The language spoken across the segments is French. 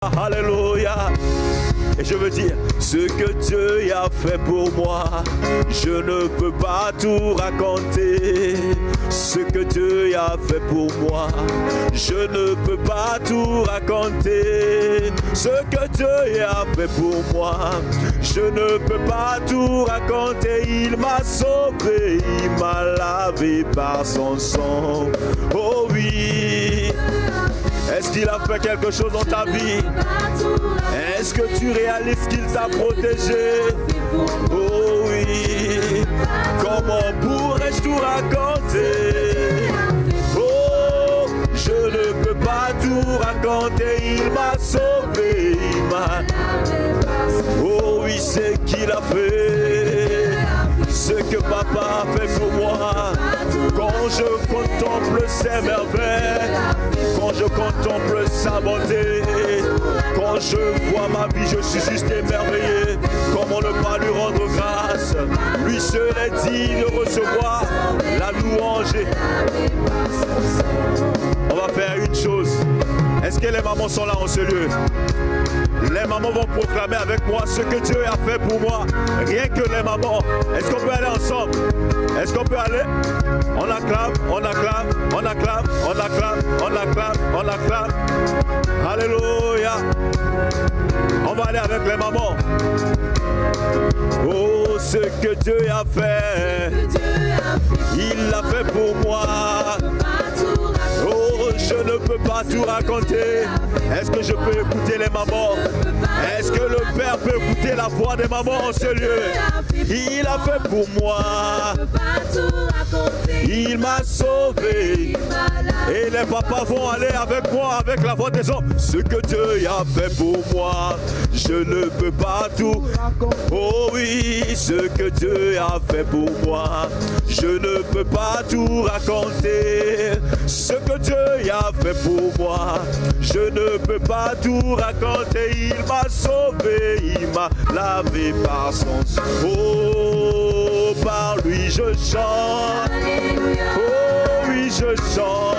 Alléluia. Et je veux dire, ce que Dieu a fait pour moi, je ne peux pas tout raconter. Ce que Dieu a fait pour moi, je ne peux pas tout raconter. Ce que Dieu a fait pour moi, je ne peux pas tout raconter. Il m'a sauvé, il m'a lavé par son sang. Oh oui. Est-ce qu'il a fait quelque chose dans ta vie? Est-ce que tu réalises qu'il t'a protégé? Oh oui. Comment pourrais-je tout raconter? Oh, je ne peux pas tout raconter. Il m'a sauvé, il m'a... Oh oui, c'est qu'il a fait. Ce que papa a fait pour moi. Quand je contemple ses merveilles, quand je contemple sa bonté, quand je vois ma vie, je suis juste émerveillé. Comment ne pas lui rendre grâce? Lui seul est digne de recevoir la louange. On va faire une chose. Est-ce que les mamans sont là en ce lieu? Les mamans vont proclamer avec moi ce que Dieu a fait pour moi. Rien que les mamans. Est-ce qu'on peut aller ensemble? Est-ce qu'on peut aller? On acclame, on acclame, on acclame, on acclame, on acclame, on acclame. Alléluia. On va aller avec les mamans. Oh, ce que Dieu a fait, il l'a fait pour moi. Oh, je ne peux pas tout raconter. Est-ce que je peux écouter les mamans? Est-ce que le Père peut écouter la voix des mamans en ce lieu? Il a fait pour moi. Il m'a sauvé. Et les papas vont aller avec moi, avec la voix des hommes. Ce que Dieu a fait pour moi, je ne peux pas tout. Oh oui, ce que Dieu a fait pour moi, je ne peux pas tout raconter. Ce que Dieu a fait pour moi, je ne peux pas tout raconter. Il m'a sauvé, il m'a lavé par son sang. Oh, par lui je chante. Oh oui, je chante.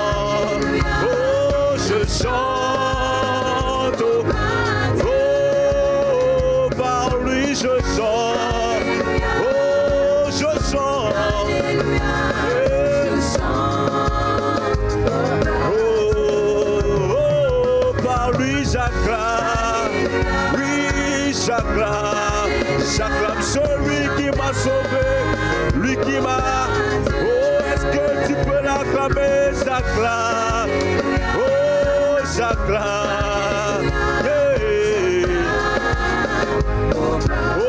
Oh, je chante. Oh, par lui je chante. Oh, je chante. J'acclame, oui j'acclame, j'acclame celui qui m'a sauvé, lui qui m'a... Oh, est-ce que tu peux l'acclamer? J'acclame, oh j'acclame, yeah. Oh,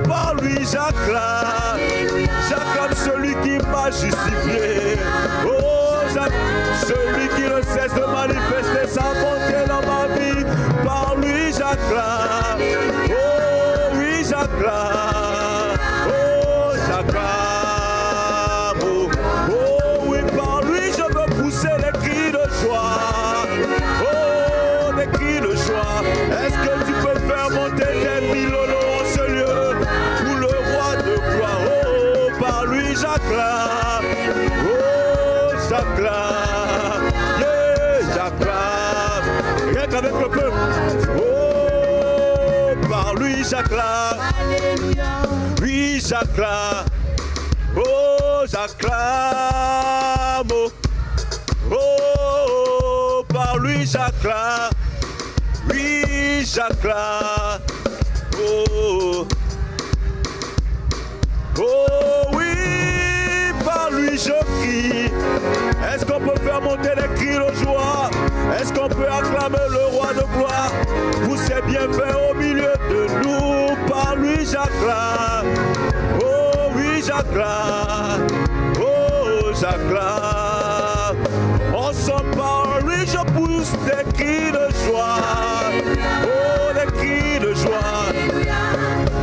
par lui j'acclame, j'acclame celui qui m'a justifié. Oh, celui qui ne cesse de manifester sa bonté dans ma vie, par lui j'acclame. Oh oui j'acclame. Oh j'acclame. Oh oui, par lui je veux pousser les cris de joie. Oh des cris de joie. Est-ce que tu peux faire monter tes milolos en ce lieu pour le roi de gloire? Oh par lui j'acclame. Oh j'acclame. Rien qu'avec le peuple. Oh, par lui j'acclame. Oui, j'acclame. Oh, j'acclame. Oh, par lui j'acclame. Oui, j'acclame. Oh, oh oui, par lui je crie. Est-ce qu'on peut faire monter les cris de joie? Est-ce qu'on peut acclamer le roi de gloire pour ses bienfaits au milieu de nous? Par lui j'acclame. Oh oui j'acclame. Oh j'acclame. Ensemble par lui je pousse des cris de joie. Oh des cris de joie.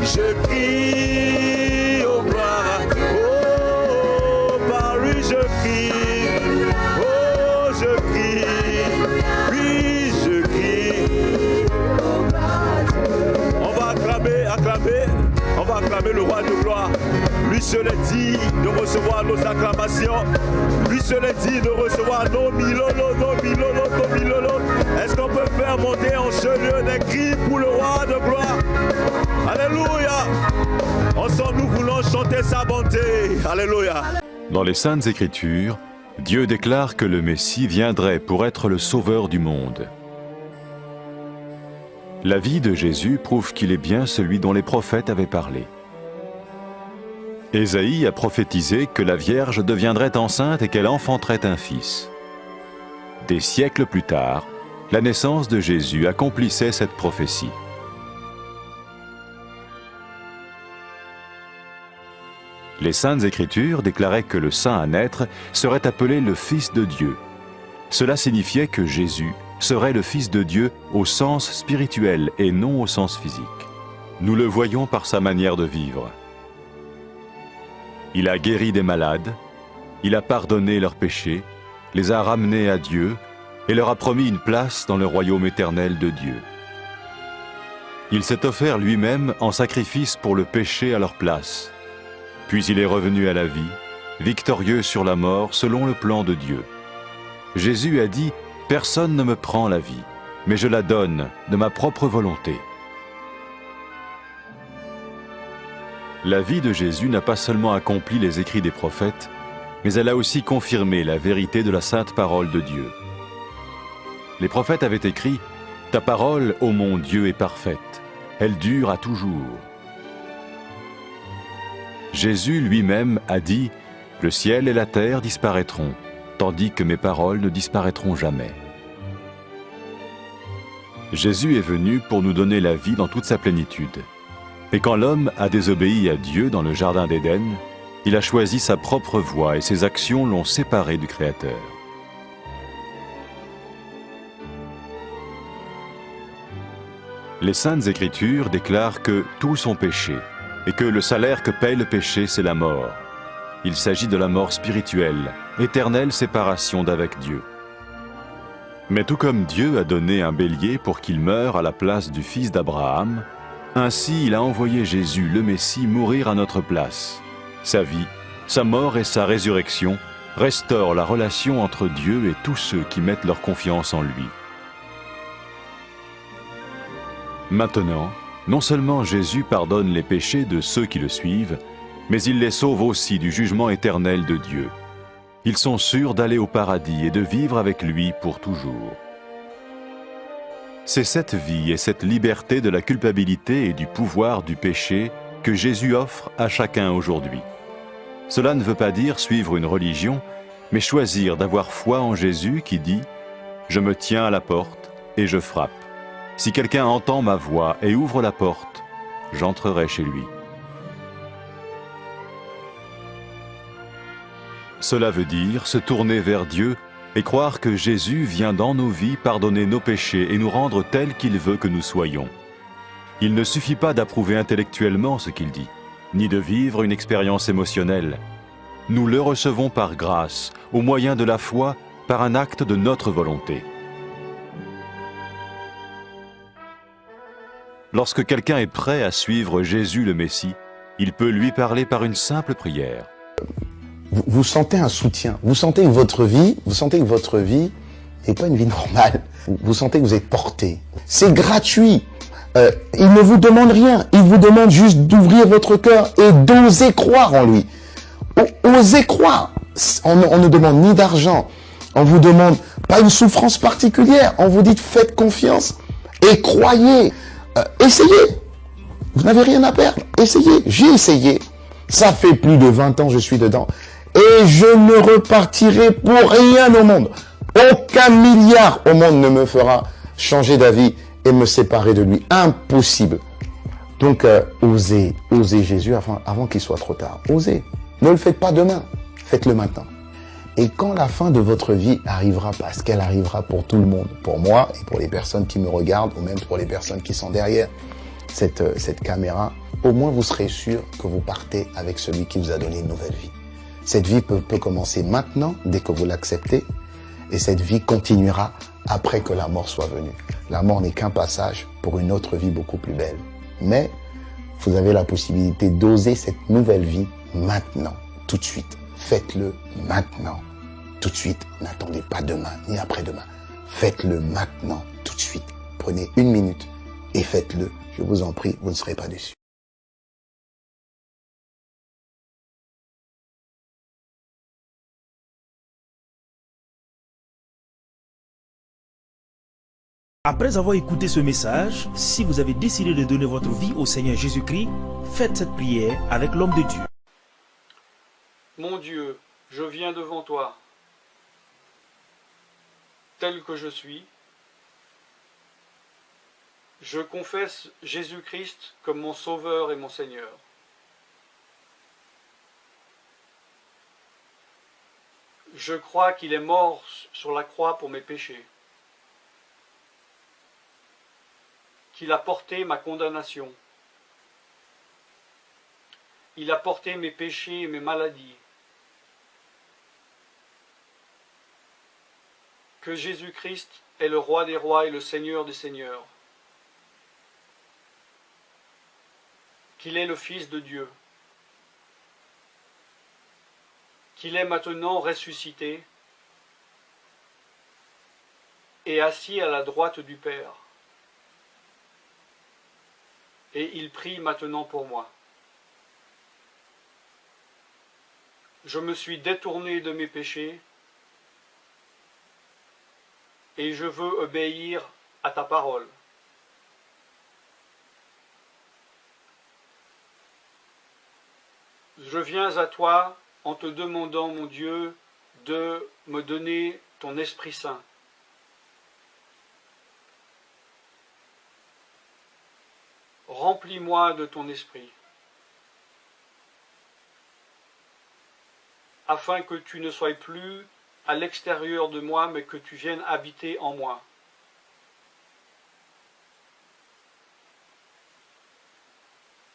Je crie au gloire. Oh par lui je crie. Oh je crie. Oui je crie. On va acclamer, acclamer. On va acclamer le roi de gloire. Lui seul est digne de recevoir nos acclamations. Lui seul est digne de recevoir nos milolo, nos milolo, nos milolo. Est-ce qu'on peut faire monter en ce lieu des cris pour le roi de gloire? Alléluia. Ensemble, nous voulons chanter sa bonté. Alléluia. Dans les Saintes Écritures, Dieu déclare que le Messie viendrait pour être le sauveur du monde. La vie de Jésus prouve qu'il est bien celui dont les prophètes avaient parlé. Ésaïe a prophétisé que la Vierge deviendrait enceinte et qu'elle enfanterait un fils. Des siècles plus tard, la naissance de Jésus accomplissait cette prophétie. Les Saintes Écritures déclaraient que le saint à naître serait appelé le Fils de Dieu. Cela signifiait que Jésus serait le Fils de Dieu au sens spirituel et non au sens physique. Nous le voyons par sa manière de vivre. Il a guéri des malades, il a pardonné leurs péchés, les a ramenés à Dieu et leur a promis une place dans le royaume éternel de Dieu. Il s'est offert lui-même en sacrifice pour le péché à leur place. Puis il est revenu à la vie, victorieux sur la mort selon le plan de Dieu. Jésus a dit « Personne ne me prend la vie, mais je la donne de ma propre volonté. » La vie de Jésus n'a pas seulement accompli les écrits des prophètes, mais elle a aussi confirmé la vérité de la sainte parole de Dieu. Les prophètes avaient écrit « Ta parole, ô mon Dieu, est parfaite, elle dure à toujours. » Jésus lui-même a dit « Le ciel et la terre disparaîtront, tandis que mes paroles ne disparaîtront jamais. » Jésus est venu pour nous donner la vie dans toute sa plénitude. Et quand l'homme a désobéi à Dieu dans le jardin d'Éden, il a choisi sa propre voie et ses actions l'ont séparé du Créateur. Les Saintes Écritures déclarent que tous sont péchés et que le salaire que paye le péché, c'est la mort. Il s'agit de la mort spirituelle, éternelle séparation d'avec Dieu. Mais tout comme Dieu a donné un bélier pour qu'il meure à la place du fils d'Abraham, ainsi il a envoyé Jésus, le Messie, mourir à notre place. Sa vie, sa mort et sa résurrection restaurent la relation entre Dieu et tous ceux qui mettent leur confiance en lui. Maintenant, non seulement Jésus pardonne les péchés de ceux qui le suivent, mais il les sauve aussi du jugement éternel de Dieu. Ils sont sûrs d'aller au paradis et de vivre avec lui pour toujours. C'est cette vie et cette liberté de la culpabilité et du pouvoir du péché que Jésus offre à chacun aujourd'hui. Cela ne veut pas dire suivre une religion, mais choisir d'avoir foi en Jésus qui dit « Je me tiens à la porte et je frappe. Si quelqu'un entend ma voix et ouvre la porte, j'entrerai chez lui. » Cela veut dire se tourner vers Dieu et croire que Jésus vient dans nos vies pardonner nos péchés et nous rendre tels qu'il veut que nous soyons. Il ne suffit pas d'approuver intellectuellement ce qu'il dit, ni de vivre une expérience émotionnelle. Nous le recevons par grâce, au moyen de la foi, par un acte de notre volonté. Lorsque quelqu'un est prêt à suivre Jésus le Messie, il peut lui parler par une simple prière. Vous sentez un soutien, vous sentez que votre vie n'est pas une vie normale. Vous sentez que vous êtes porté. C'est gratuit. Il ne vous demande rien. Il vous demande juste d'ouvrir votre cœur et d'oser croire en lui. Osez croire. On ne demande ni d'argent. On vous demande pas une souffrance particulière. On vous dit faites confiance et croyez. Essayez. Vous n'avez rien à perdre. Essayez. J'ai essayé. Ça fait plus de 20 ans que je suis dedans. Et je ne repartirai pour rien au monde. Aucun milliard au monde ne me fera changer d'avis et me séparer de lui. Impossible. Donc, osez Jésus avant qu'il soit trop tard. Osez. Ne le faites pas demain. Faites-le maintenant. Et quand la fin de votre vie arrivera, parce qu'elle arrivera pour tout le monde, pour moi et pour les personnes qui me regardent, ou même pour les personnes qui sont derrière cette caméra, au moins vous serez sûr que vous partez avec celui qui vous a donné une nouvelle vie. Cette vie peut commencer maintenant, dès que vous l'acceptez, et cette vie continuera après que la mort soit venue. La mort n'est qu'un passage pour une autre vie beaucoup plus belle. Mais Vous avez la possibilité d'oser cette nouvelle vie maintenant, tout de suite. Faites-le maintenant, tout de suite. N'attendez pas demain, ni après-demain. Faites-le maintenant, tout de suite. Prenez 1 minute et faites-le. Je vous en prie, vous ne serez pas déçus. Après avoir écouté ce message, si vous avez décidé de donner votre vie au Seigneur Jésus-Christ, faites cette prière avec l'homme de Dieu. Mon Dieu, je viens devant toi, tel que je suis. Je confesse Jésus-Christ comme mon Sauveur et mon Seigneur. Je crois qu'il est mort sur la croix pour mes péchés, qu'il a porté ma condamnation. Il a porté mes péchés et mes maladies. Que Jésus-Christ est le Roi des rois et le Seigneur des seigneurs. Qu'il est le Fils de Dieu. Qu'il est maintenant ressuscité et assis à la droite du Père. Et il prie maintenant pour moi. Je me suis détourné de mes péchés et je veux obéir à ta parole. Je viens à toi en te demandant, mon Dieu, de me donner ton Esprit Saint. Remplis-moi de ton esprit, afin que tu ne sois plus à l'extérieur de moi, mais que tu viennes habiter en moi.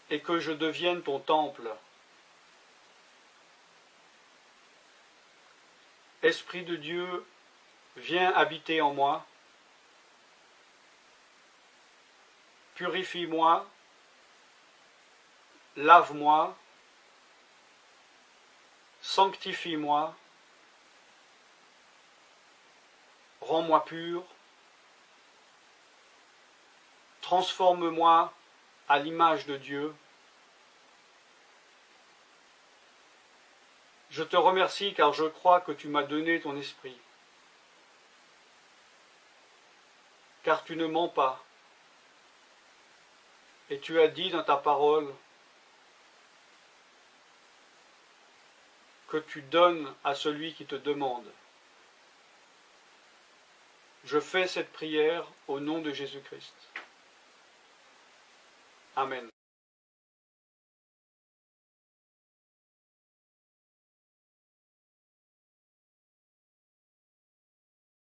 Et que je devienne ton temple. Esprit de Dieu, viens habiter en moi. Purifie-moi, lave-moi, sanctifie-moi, rends-moi pur, transforme-moi à l'image de Dieu. Je te remercie car je crois que tu m'as donné ton esprit, car tu ne mens pas. Et tu as dit dans ta parole que tu donnes à celui qui te demande. Je fais cette prière au nom de Jésus-Christ. Amen.